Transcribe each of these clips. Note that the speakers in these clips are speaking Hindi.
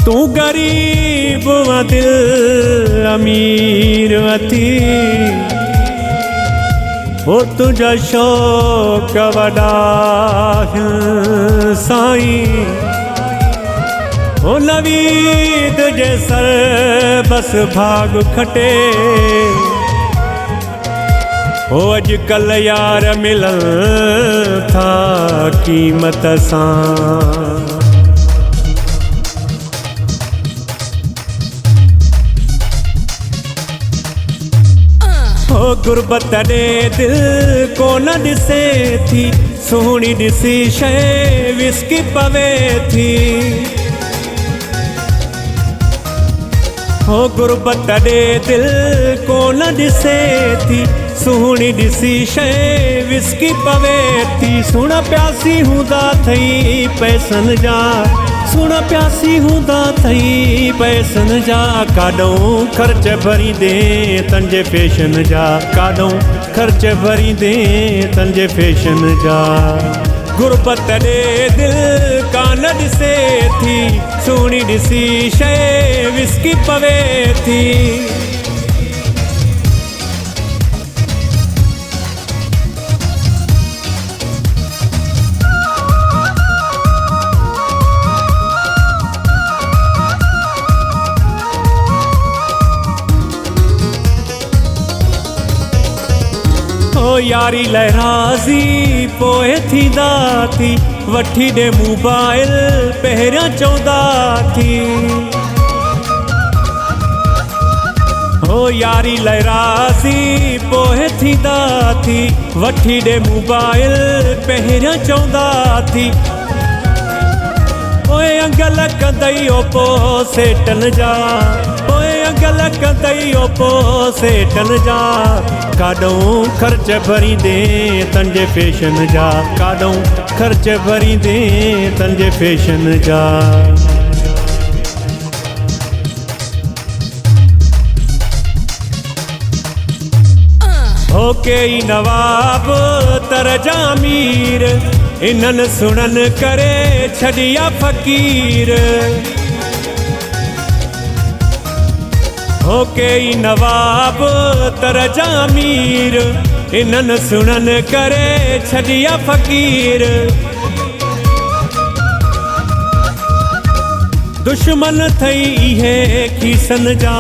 तू गरीब व दिल अमीर अथी हो तुझा शौक वॾा साईं हो नवीद जे सर बस भाग खटे हो अॼुकल्ह यार मिलन था क़ीमत सां हो गुरबत ॾे दिल कोन ॾिसे थी सुहिणी ॾिसी शइ विस्की पवे थी हो गुरबत ॾे दिल कोन ॾिसे थी सुहिणी ॾिसी शइ विस्की पवे थी सुण प्यासी हूंदा थई पैसनि जा सुण प्यासी हूंदा थई पैसनि जा काॾों ख़र्च भरींदे तंहिंजे फैशन जा काॾों ख़र्च भरींदे तंहिंजे फैशन जा गुरबत ॾे दिल कान ॾिसे थी सुहिणी ॾिसी शइ विस्की पवे थी यारी लहराज़ी पोइ थींदा थी वठी ॾे मोबाइल पहिरियां चवंदा थी हो यारी लहराज़ी पोइ थींदा थी वठी ॾे मोबाइल पहिरियां चवंदा थी पोइ अंगल कंदई ओपो सेटन जा पोइ अंगल कंदई ओपो सेटन जा काॾों ख़र्च भरींदे तंहिंजे फैशन जा काॾों ख़र्च भरींदे तंहिंजे फैशन जा होके ई नवाब तरजा अमीर इन्हनि सुणनि करे छॾिया फ़क़ीर होके ई नवाब तरजा अमीर इन्हनि सुणनि करे छॾिया फ़क़ीर दुश्मन थई इहे खीसन जा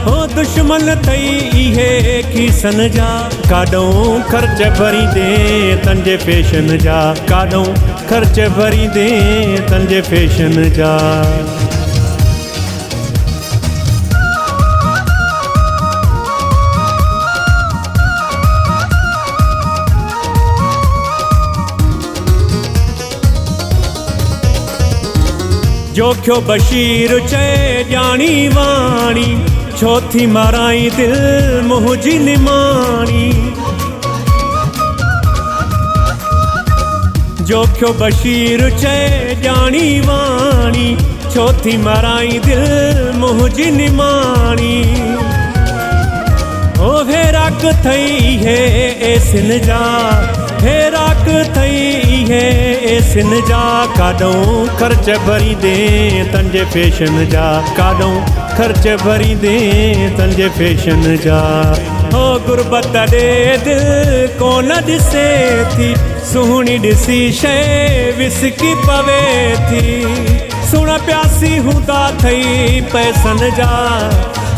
हो दुश्मन थई इहे खीसन जा काॾों ख़र्च भरींदे तंहिंजे फैशन जा काॾों ख़र्च भरींदे तंहिंजे फैशन जा जोखियो बशीर चए ॼाणी वाणी छो थी माराई दिल मुंहिंजी निमाणी जोखियो बशीर चए ॼाणी वाणी छो थी माराई दिल मुंहिंजी निमाणी ओ हेराक थई है एसिन जा हेराक थई है एसिन जा काॾों ख़र्च भरींदे तंहिंजे फैशन जा काॾों ख़र्च भरींदे तंहिंजे फैशन जा हो गुरबत ॾे दिल कोन ॾिसे थी सुहिणी ॾिसी शइ विस्की पवे थी सुण प्यासी हूंदा थई पैसनि जा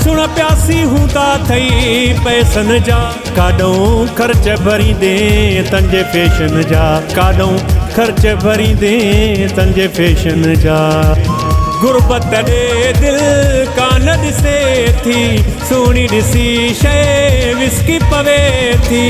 सुण प्यासी हूंदा थई पैसनि जा काॾों ख़र्च भरींदे तंहिंजे फैशन जा काॾों ख़र्च भरींदे तंहिंजे फैशन जा गुरबत ॾे दिल कान ॾिसे थी सुहिणी ॾिसी शइ विस्की पवे थी